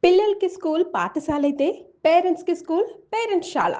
పిల్లలకి స్కూల్ పాఠశాల అయితే పేరెంట్స్కి స్కూల్ పేరెంట్స్శాల.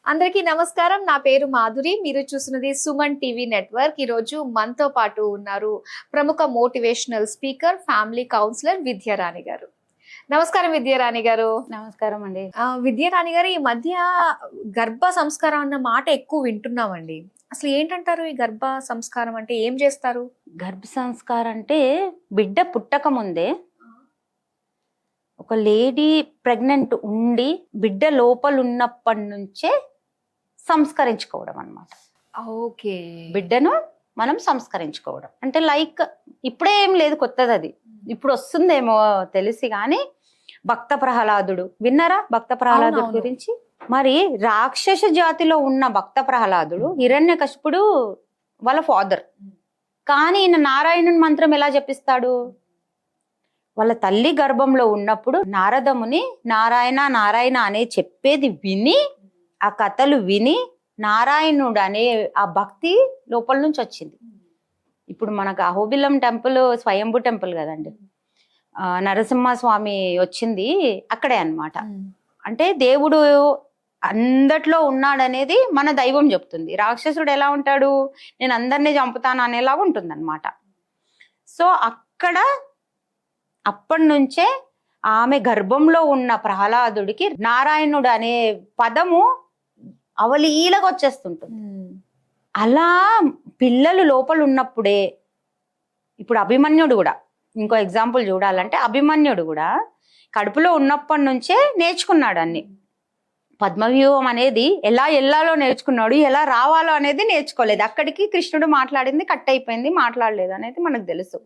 అందరికీ నమస్కారం. నా పేరు మాధురి. మీరు చూస్తున్నది సుమన్ టీవీ నెట్వర్క్. ఈరోజు మనతో పాటు ఉన్నారు ప్రముఖ motivational speaker, family counsellor Vidyarani గారు. నమస్కారం విద్యారాణి గారు. నమస్కారం అండి. విద్యారాణి గారు, ఈ మధ్య గర్భ సంస్కారం అన్న మాట ఎక్కువ వింటున్నామండి. అసలు ఏంటంటారు ఈ గర్భ సంస్కారం అంటే? ఏం చేస్తారు? గర్భ సంస్కారం అంటే బిడ్డ పుట్టక ముందే ఒక లేడీ ప్రెగ్నెంట్ ఉండి బిడ్డ లోపల ఉన్నప్పటి నుంచే సంస్కరించుకోవడం అన్నమాట. ఓకే. బిడ్డను మనం సంస్కరించుకోవడం అంటే లైక్ ఇప్పుడే ఏం లేదు, కొత్తది అది. ఇప్పుడు వస్తుందేమో తెలిసి కానీ భక్త ప్రహ్లాదుడు విన్నారా? భక్త ప్రహ్లాదుడు గురించి. మరి రాక్షస జాతిలో ఉన్న భక్త ప్రహ్లాదుడు హిరణ్యకశిపుడు వాళ్ళ ఫాదర్. కానీ ఈయన నారాయణుని మంత్రం ఎలా జపిస్తాడు? వాళ్ళ తల్లి గర్భంలో ఉన్నప్పుడు నారదముని నారాయణ నారాయణ అనే చెప్పేది విని, ఆ కథలు విని నారాయణుడు అనే ఆ భక్తి లోపల నుంచి వచ్చింది. ఇప్పుడు మనకు అహోబిలం టెంపుల్ స్వయంభూ టెంపుల్ కదండి, నరసింహస్వామి వచ్చింది అక్కడే అన్నమాట. అంటే దేవుడు అందట్లో ఉన్నాడనేది మన దైవం చెప్తుంది. రాక్షసుడు ఎలా ఉంటాడు? నేను అందరినీ చంపుతాను అనేలాగా ఉంటుంది అనమాట. సో అక్కడ అప్పటి నుంచే ఆమె గర్భంలో ఉన్న ప్రహ్లాదుడికి నారాయణుడు అనే పదము అవలీలగా వచ్చేస్తుంటుంది. అలా పిల్లలు లోపల ఉన్నప్పుడే, ఇప్పుడు అభిమన్యుడు కూడా ఇంకో ఎగ్జాంపుల్ చూడాలంటే, అభిమన్యుడు కూడా కడుపులో ఉన్నప్పటి నుంచే నేర్చుకున్నాడు అన్ని. పద్మవ్యూహం అనేది ఎలా వెళ్ళాలో నేర్చుకున్నాడు, ఎలా రావాలో అనేది నేర్చుకోలేదు. అక్కడికి కృష్ణుడు మాట్లాడింది కట్ అయిపోయింది, మాట్లాడలేదు అనేది మనకు తెలుసు.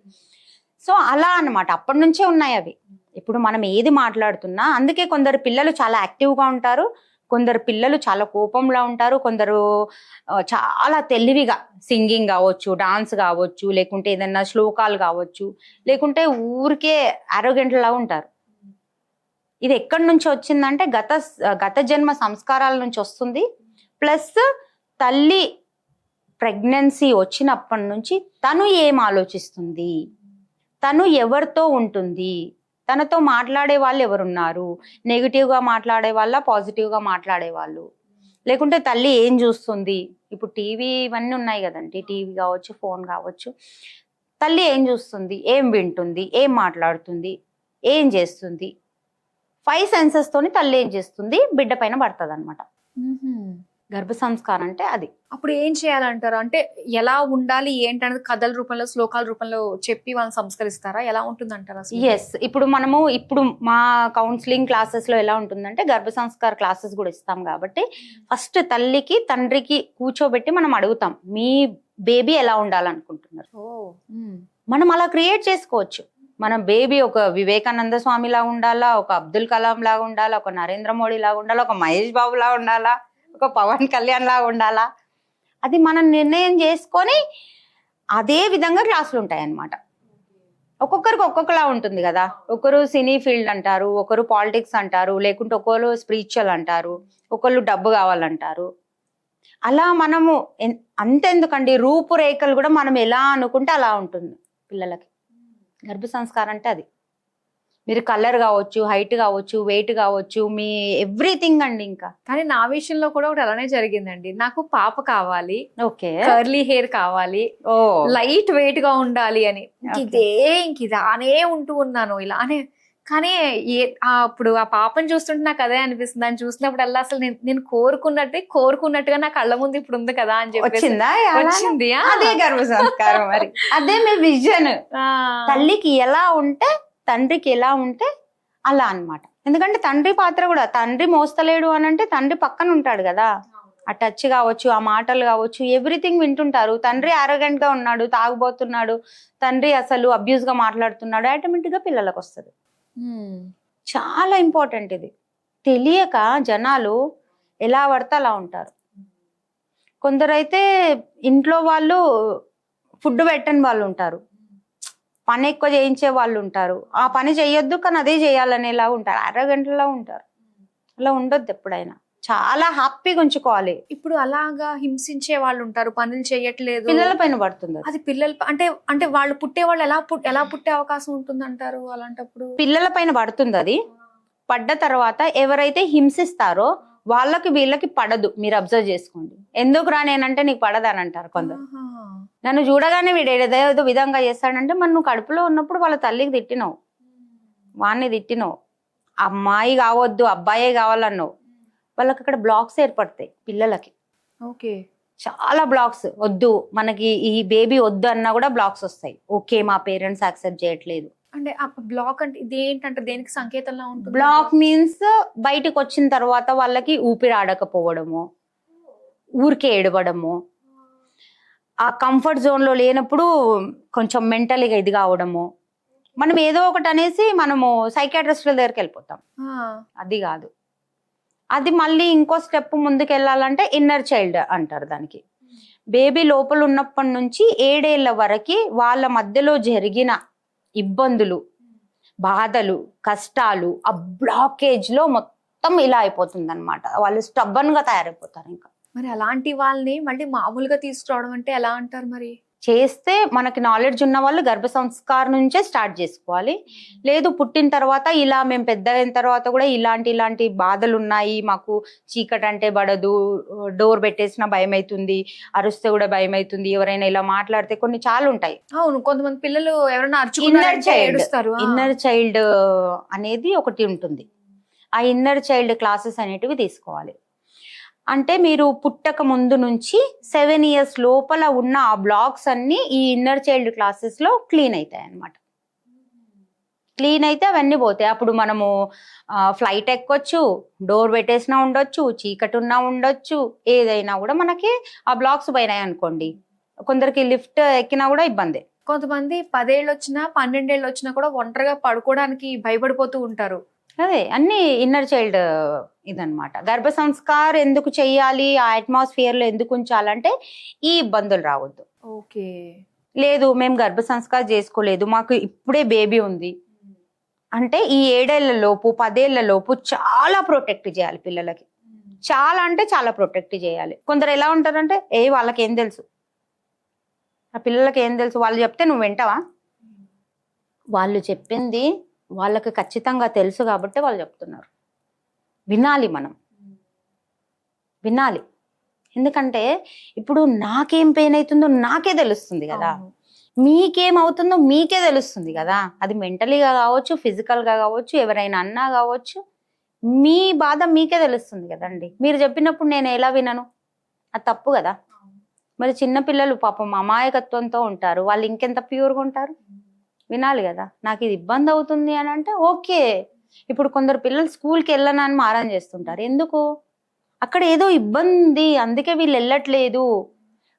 సో అలా అన్నమాట, అప్పటి నుంచే ఉన్నాయి అవి. ఇప్పుడు మనం ఏది మాట్లాడుతున్నా, అందుకే కొందరు పిల్లలు చాలా యాక్టివ్గా ఉంటారు, కొందరు పిల్లలు చాలా కోపంలో ఉంటారు, కొందరు చాలా తెలివిగా సింగింగ్ కావచ్చు, డాన్స్ కావచ్చు, లేకుంటే ఏదైనా శ్లోకాలు కావచ్చు, లేకుంటే ఊరికే ఆరోగ్యంలా ఉంటారు. ఇది ఎక్కడి నుంచి వచ్చిందంటే గత జన్మ సంస్కారాల నుంచి వస్తుంది. ప్లస్ తల్లి ప్రెగ్నెన్సీ వచ్చినప్పటి నుంచి తను ఏం ఆలోచిస్తుంది, తను ఎవరితో ఉంటుంది, తనతో మాట్లాడే వాళ్ళు ఎవరున్నారు, నెగిటివ్గా మాట్లాడే వాళ్ళ, పాజిటివ్గా మాట్లాడే వాళ్ళు, లేకుంటే తల్లి ఏం చూస్తుంది. ఇప్పుడు టీవీ ఇవన్నీ ఉన్నాయి కదండి, టీవీ కావచ్చు, ఫోన్ కావచ్చు. తల్లి ఏం చూస్తుంది, ఏం వింటుంది, ఏం మాట్లాడుతుంది, ఏం చేస్తుంది, 5 సెన్సెస్ తోని తల్లి ఏం చేస్తుంది బిడ్డ పైన పడుతుంది అనమాట. గర్భ సంస్కారం అంటే అది. అప్పుడు ఏం చేయాలంటారు? అంటే ఎలా ఉండాలి ఏంటనేది కథల రూపంలో, శ్లోకాల రూపంలో చెప్పి వాళ్ళని సంస్కరిస్తారా? ఎలా ఉంటుంది అంటారు అసలు? ఎస్, ఇప్పుడు మా కౌన్సిలింగ్ క్లాసెస్ లో ఎలా ఉంటుందంటే, గర్భ సంస్కార క్లాసెస్ కూడా ఇస్తాం కాబట్టి ఫస్ట్ తల్లికి తండ్రికి కూర్చోబెట్టి మనం అడుగుతాం, మీ బేబీ ఎలా ఉండాలనుకుంటున్నారు. మనం అలా క్రియేట్ చేసుకోవచ్చు. మన బేబీ ఒక వివేకానంద స్వామి లాగా ఉండాలా, ఒక అబ్దుల్ కలాం లాగా ఉండాలా, ఒక నరేంద్ర మోడీ లాగా ఉండాలా, ఒక మహేష్ బాబు లాగా ఉండాలా, ఒక పవన్ కళ్యాణ్ లాగా ఉండాలా, అది మనం నిర్ణయం చేసుకొని అదే విధంగా క్లాసులు ఉంటాయి అన్నమాట. ఒక్కొక్కరికి ఒక్కొక్కలా ఉంటుంది కదా. ఒకరు సినీ ఫీల్డ్ అంటారు, ఒకరు పాలిటిక్స్ అంటారు, లేకుంటే ఒకరు స్పిరిచువల్ అంటారు, ఒకళ్ళు డబ్బు కావాలంటారు. అలా మనము అంతెందుకండి, రూపురేఖలు కూడా మనం ఎలా అనుకుంటే అలా ఉంటుంది పిల్లలకి. గర్భ సంస్కారం అంటే అది. మీరు కలర్ కావచ్చు, హైట్ కావచ్చు, వెయిట్ కావచ్చు, మీ ఎవ్రీథింగ్ అండి. ఇంకా కానీ నా విషయంలో కూడా ఒకటి అలానే జరిగిందండి. నాకు పాప కావాలి, ఓకే, కర్లీ హెయిర్ కావాలి, లైట్ వెయిట్ గా ఉండాలి అని ఇలానే ఉంటూ ఉన్నాను ఇలానే. కానీ అప్పుడు ఆ పాపను చూస్తుంటే నాకు అదే అనిపిస్తుంది. దాన్ని చూసినప్పుడు అసలు నేను కోరుకున్నట్టుగా నా కళ్ళ ముందు ఇప్పుడు ఉంది కదా అని చెప్పి వచ్చింది. అదే గర్భ సంస్కారం. మరి అదే మీ విజన్. తల్లికి ఎలా ఉంటే తండ్రికి ఎలా ఉంటే అలా అన్నమాట. ఎందుకంటే తండ్రి పాత్ర కూడా, తండ్రి మోస్తలేడు అని అంటే తండ్రి పక్కన ఉంటాడు కదా. ఆ టచ్ కావచ్చు, ఆ మాటలు కావచ్చు, ఎవ్రీథింగ్ వింటుంటారు. తండ్రి ఆరోగెంట్ గా ఉన్నాడు, తాగుబోతున్నాడు, తండ్రి అసలు అబ్యూస్ గా మాట్లాడుతున్నాడు, ఆటోమేటిక్ గా పిల్లలకు వస్తుంది. చాలా ఇంపార్టెంట్ ఇది. తెలియక జనాలు ఎలా పడితే అలా ఉంటారు. కొందరైతే ఇంట్లో వాళ్ళు ఫుడ్ పెట్టని వాళ్ళు ఉంటారు, పని ఎక్కువ చేయించే వాళ్ళు ఉంటారు, ఆ పని చెయ్యొద్దు కానీ అదే చేయాలనేలా ఉంటారు, 6 గంటల్లో ఉంటారు. అలా ఉండొద్దు ఎప్పుడైనా. చాలా హ్యాపీగా ఉంచుకోవాలి. ఇప్పుడు అలాగా హింసించే వాళ్ళు ఉంటారు, పనులు చేయట్లేదు, పిల్లల పైన పడుతుంది అది. అది పిల్లలు అంటే వాళ్ళు పుట్టే వాళ్ళు ఎలా పుట్టే అవకాశం ఉంటుంది అంటారు అలాంటప్పుడు? పిల్లల పైన పడుతుంది అది. పడ్డ తర్వాత ఎవరైతే హింసిస్తారో వాళ్ళకి వీళ్ళకి పడదు. మీరు అబ్జర్వ్ చేసుకోండి. ఎందుకు రా నేనంటే నీకు పడదని అంటారు కొందరు. నన్ను చూడగానే వీడు ఏదో విధంగా చేస్తాడంటే మరి నువ్వు కడుపులో ఉన్నప్పుడు వాళ్ళ తల్లికి తిట్టినావు, వాడిని తిట్టినావు, అమ్మాయి కావద్దు అబ్బాయే కావాలన్నావు, వాళ్ళకి అక్కడ బ్లాక్స్ ఏర్పడతాయి పిల్లలకి. ఓకే, చాలా బ్లాక్స్. వద్దు మనకి ఈ బేబీ వద్దు అన్నా కూడా బ్లాక్స్ వస్తాయి. ఓకే మా పేరెంట్స్ యాక్సెప్ట్ చేయట్లేదు అంటే బ్లాక్ అంటే ఇదేంటంటే దేనికి సంకేతంలా ఉంటుంది? బ్లాక్ మీన్స్ బయటకు వచ్చిన తర్వాత వాళ్ళకి ఊపిరి ఆడకపోవడము, ఊరికే ఏడవడము, ఆ కంఫర్ట్ జోన్ లో లేనప్పుడు కొంచెం మెంటల్గా ఇది కావడము. మనం ఏదో ఒకటి అనేసి మనము సైకాట్రిస్ట్ల దగ్గరికి వెళ్ళిపోతాం. అది కాదు. అది మళ్ళీ ఇంకో స్టెప్ ముందుకు వెళ్ళాలంటే ఇన్నర్ చైల్డ్ అంటారు దానికి. బేబీ లోపల ఉన్నప్పటి నుంచి 7 ఏళ్ల వరకు వాళ్ళ మధ్యలో జరిగిన ఇబ్బందులు, బాధలు, కష్టాలు, ఆ బ్లాకేజ్ లో మొత్తం ఇలా అయిపోతుంది అనమాట. వాళ్ళు స్టబ్బన్ గా తయారైపోతారు. ఇంకా మరి అలాంటి వాళ్ళని మళ్ళీ మామూలుగా తీసుకురావడం అంటే ఎలా అంటారు? మరి చేస్తే మనకి నాలెడ్జ్ ఉన్న వాళ్ళు గర్భ సంస్కారం నుంచే స్టార్ట్ చేసుకోవాలి. లేదు పుట్టిన తర్వాత ఇలా మేము పెద్ద అయిన తర్వాత కూడా ఇలాంటి బాధలు ఉన్నాయి, మాకు చీకటి అంటే పడదు, డోర్ పెట్టేసినా భయం అవుతుంది, అరుస్తే కూడా భయం అవుతుంది, ఎవరైనా ఇలా మాట్లాడితే కొన్ని చాలా ఉంటాయి. అవును, కొంతమంది పిల్లలు ఎవరైనా అరుచుకున్నారంటే ఏడుస్తారు. ఇన్నర్ చైల్డ్ అనేది ఒకటి ఉంటుంది. ఆ ఇన్నర్ చైల్డ్ క్లాసెస్ అనేటివి తీసుకోవాలి. అంటే మీరు పుట్టక ముందు నుంచి 7 years లోపల ఉన్న ఆ బ్లాక్స్ అన్ని ఈ ఇన్నర్ చైల్డ్ క్లాసెస్ లో క్లీన్ అవుతాయి అన్నమాట. క్లీన్ అయితే అవన్నీ పోతాయి. అప్పుడు మనము ఫ్లైట్ ఎక్కొచ్చు, డోర్ పెట్టేసినా ఉండొచ్చు, చీకటి ఉన్నా ఉండొచ్చు, ఏదైనా కూడా మనకి ఆ బ్లాక్స్ పోయినాయి అనుకోండి. కొందరికి లిఫ్ట్ ఎక్కినా కూడా ఇబ్బంది. కొంతమంది 10 ఏళ్ళు వచ్చినా 12 ఏళ్ళు వచ్చినా కూడా ఒంటరిగా పడుకోవడానికి భయపడిపోతూ ఉంటారు. అదే అన్ని ఇన్నర్ చైల్డ్ ఇదనమాట. గర్భ సంస్కార్ ఎందుకు చెయ్యాలి, ఆ అట్మాస్ఫియర్ లో ఎందుకు ఉంచాలంటే ఈ ఇబ్బందులు రావద్దు. ఓకే, లేదు మేము గర్భ సంస్కార్ చేసుకోలేదు, మాకు ఇప్పుడే బేబీ ఉంది అంటే ఈ 7 ఏళ్ల లోపు 10 ఏళ్ల లోపు చాలా ప్రొటెక్ట్ చేయాలి పిల్లలకి. చాలా అంటే చాలా ప్రొటెక్ట్ చేయాలి. కొందరు ఎలా ఉంటారంటే వాళ్ళకి ఏం తెలుసు, ఆ పిల్లలకి ఏం తెలుసు, వాళ్ళు చెప్తే నువ్వు వింటావా? వాళ్ళు చెప్పింది వాళ్ళకి ఖచ్చితంగా తెలుసు కాబట్టి వాళ్ళు చెప్తున్నారు. వినాలి, మనం వినాలి. ఎందుకంటే ఇప్పుడు నాకేం పెయిన్ అవుతుందో నాకే తెలుస్తుంది కదా, మీకేమవుతుందో మీకే తెలుస్తుంది కదా. అది మెంటలీగా కావచ్చు, ఫిజికల్గా కావచ్చు, ఎవరైనా అన్నా కావచ్చు, మీ బాధ మీకే తెలుస్తుంది కదండి. మీరు చెప్పినప్పుడు నేను ఎలా వినను? అది తప్పు కదా. మరి చిన్నపిల్లలు పాపం అమాయకత్వంతో ఉంటారు, వాళ్ళు ఇంకెంత ప్యూర్గా ఉంటారు. వినాలి కదా. నాకు ఇది ఇబ్బంది అవుతుంది అని అంటే ఓకే. ఇప్పుడు కొందరు పిల్లలు స్కూల్కి వెళ్ళనని మారం చేస్తుంటారు. ఎందుకు? అక్కడ ఏదో ఇబ్బంది, అందుకే వీళ్ళు వెళ్ళట్లేదు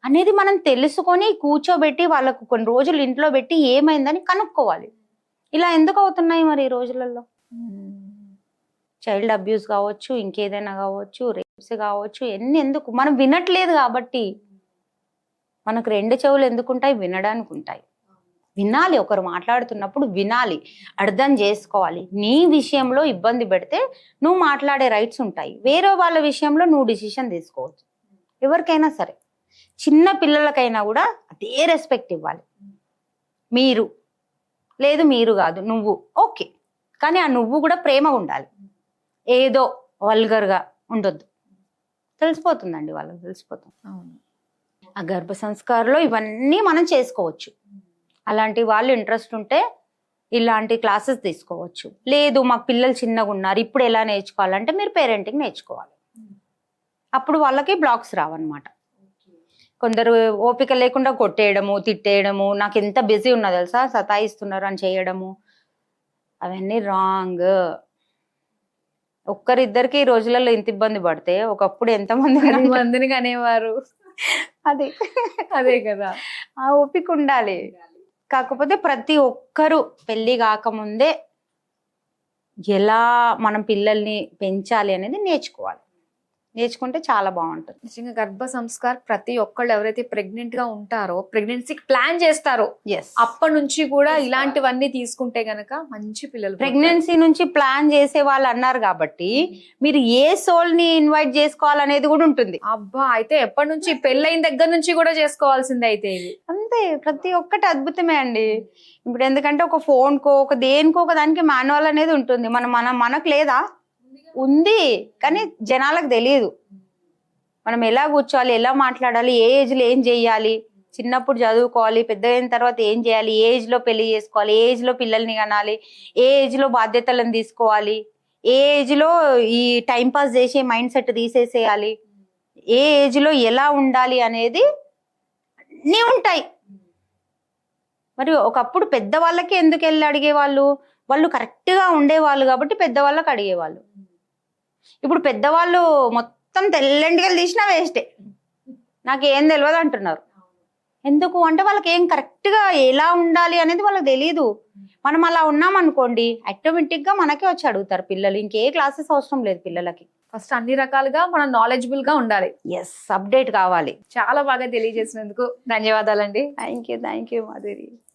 అనేది మనం తెలుసుకొని కూర్చోబెట్టి వాళ్ళకు కొన్ని రోజులు ఇంట్లో పెట్టి ఏమైందని కనుక్కోవాలి. ఇలా ఎందుకు అవుతున్నాయి మరి ఈ రోజులలో? చైల్డ్ అబ్యూస్ కావచ్చు, ఇంకేదైనా కావచ్చు, రేప్స్ కావచ్చు, ఎందుకు మనం వినట్లేదు కాబట్టి. మనకు 2 చెవులు ఎందుకుంటాయి? వినడానికి ఉంటాయి. వినాలి, ఒకరు మాట్లాడుతున్నప్పుడు వినాలి, అర్థం చేసుకోవాలి. నీ విషయంలో ఇబ్బంది పెడితే నువ్వు మాట్లాడే రైట్స్ ఉంటాయి, వేరే వాళ్ళ విషయంలో నువ్వు డిసిషన్ తీసుకోవచ్చు. ఎవరికైనా సరే, చిన్న పిల్లలకైనా కూడా అదే రెస్పెక్ట్ ఇవ్వాలి. మీరు లేదు, మీరు కాదు, నువ్వు ఓకే, కానీ ఆ నువ్వు కూడా ప్రేమగా ఉండాలి. ఏదో వల్గర్గా ఉండొద్దు. తెలిసిపోతుందండి, వాళ్ళకి తెలిసిపోతుంది. ఆ గర్భ సంస్కారంలో ఇవన్నీ మనం చేసుకోవచ్చు. అలాంటి వాళ్ళు ఇంట్రెస్ట్ ఉంటే ఇలాంటి క్లాసెస్ తీసుకోవచ్చు. లేదు మాకు పిల్లలు చిన్నగా ఉన్నారు, ఇప్పుడు ఎలా నేర్చుకోవాలంటే మీరు పేరెంటింగ్ నేర్చుకోవాలి. అప్పుడు వాళ్ళకి బ్లాక్స్ రావన్నమాట. కొందరు ఓపిక లేకుండా కొట్టేయడము, తిట్టేయడము, నాకు ఎంత బిజీ ఉన్నా తెలుసా, సతాయిస్తున్నారు అని చేయడము, అవన్నీ రాంగ్. ఒక్కరిద్దరికి ఈ రోజులలో ఇంత ఇబ్బంది పడితే ఒకప్పుడు ఎంతమందిని అనేవారు. అదే కదా. ఆ ఓపిక ఉండాలి. కాకపోతే ప్రతి ఒక్కరు పెళ్లి కాకముందే ఎలా మనం పిల్లల్ని పెంచాలి అనేది నేర్చుకోవాలి. నేర్చుకుంటే చాలా బాగుంటుంది. నిజంగా గర్భ సంస్కార్ ప్రతి ఒక్కళ్ళు ఎవరైతే ప్రెగ్నెంట్ గా ఉంటారో, ప్రెగ్నెన్సీకి ప్లాన్ చేస్తారో ఎస్, అప్పటి నుంచి కూడా ఇలాంటివన్నీ తీసుకుంటే గనక మంచి పిల్లలు ప్రెగ్నెన్సీ నుంచి ప్లాన్ చేసే వాళ్ళు అన్నారు కాబట్టి మీరు ఏ సోల్ ని ఇన్వైట్ చేసుకోవాలనేది కూడా ఉంటుంది. అబ్బా, అయితే ఎప్పటి నుంచి పెళ్ళైన దగ్గర నుంచి కూడా చేసుకోవాల్సిందే అయితే ఇది. అంతే, ప్రతి ఒక్కటి అద్భుతమే అండి. ఇప్పుడు ఎందుకంటే ఒక ఫోన్ కో ఒక దేనికో ఒక దానికి మాన్యువల్ అనేది ఉంటుంది. మనకు లేదా? ఉంది, కానీ జనాలకు తెలియదు. మనం ఎలా కూర్చోవాలి, ఎలా మాట్లాడాలి, ఏ ఏజ్ లో ఏం చెయ్యాలి, చిన్నప్పుడు చదువుకోవాలి, పెద్ద అయిన తర్వాత ఏం చేయాలి, ఏ ఏజ్ లో పెళ్లి చేసుకోవాలి, ఏ ఏజ్ లో పిల్లల్ని కనాలి, ఏ ఏజ్ లో బాధ్యతలను తీసుకోవాలి, ఏ ఏజ్ లో ఈ టైం పాస్ చేసే మైండ్ సెట్ తీసేసేయాలి, ఏ ఏజ్ లో ఎలా ఉండాలి అనేది అన్నీ ఉంటాయి. మరి ఒకప్పుడు పెద్దవాళ్ళకి ఎందుకు వెళ్ళి అడిగేవాళ్ళు? వాళ్ళు కరెక్ట్ గా ఉండేవాళ్ళు కాబట్టి పెద్దవాళ్ళకి అడిగేవాళ్ళు. ఇప్పుడు పెద్దవాళ్ళు మొత్తం తెల్లంటికలు తీసినా వేస్టే, నాకేం తెలియదు అంటున్నారు. ఎందుకు అంటే వాళ్ళకి ఏం కరెక్ట్ గా ఎలా ఉండాలి అనేది వాళ్ళకి తెలియదు. మనం అలా ఉన్నాం అనుకోండి, ఆటోమేటిక్ గా మనకే వచ్చి అడుగుతారు పిల్లలు. ఇంకే క్లాసెస్ అవసరం లేదు పిల్లలకి. ఫస్ట్ అన్ని రకాలుగా మనం నాలెడ్జబుల్ గా ఉండాలి. ఎస్, అప్డేట్ కావాలి. చాలా బాగా తెలియజేసినందుకు ధన్యవాదాలండి. Thank you Madhuri.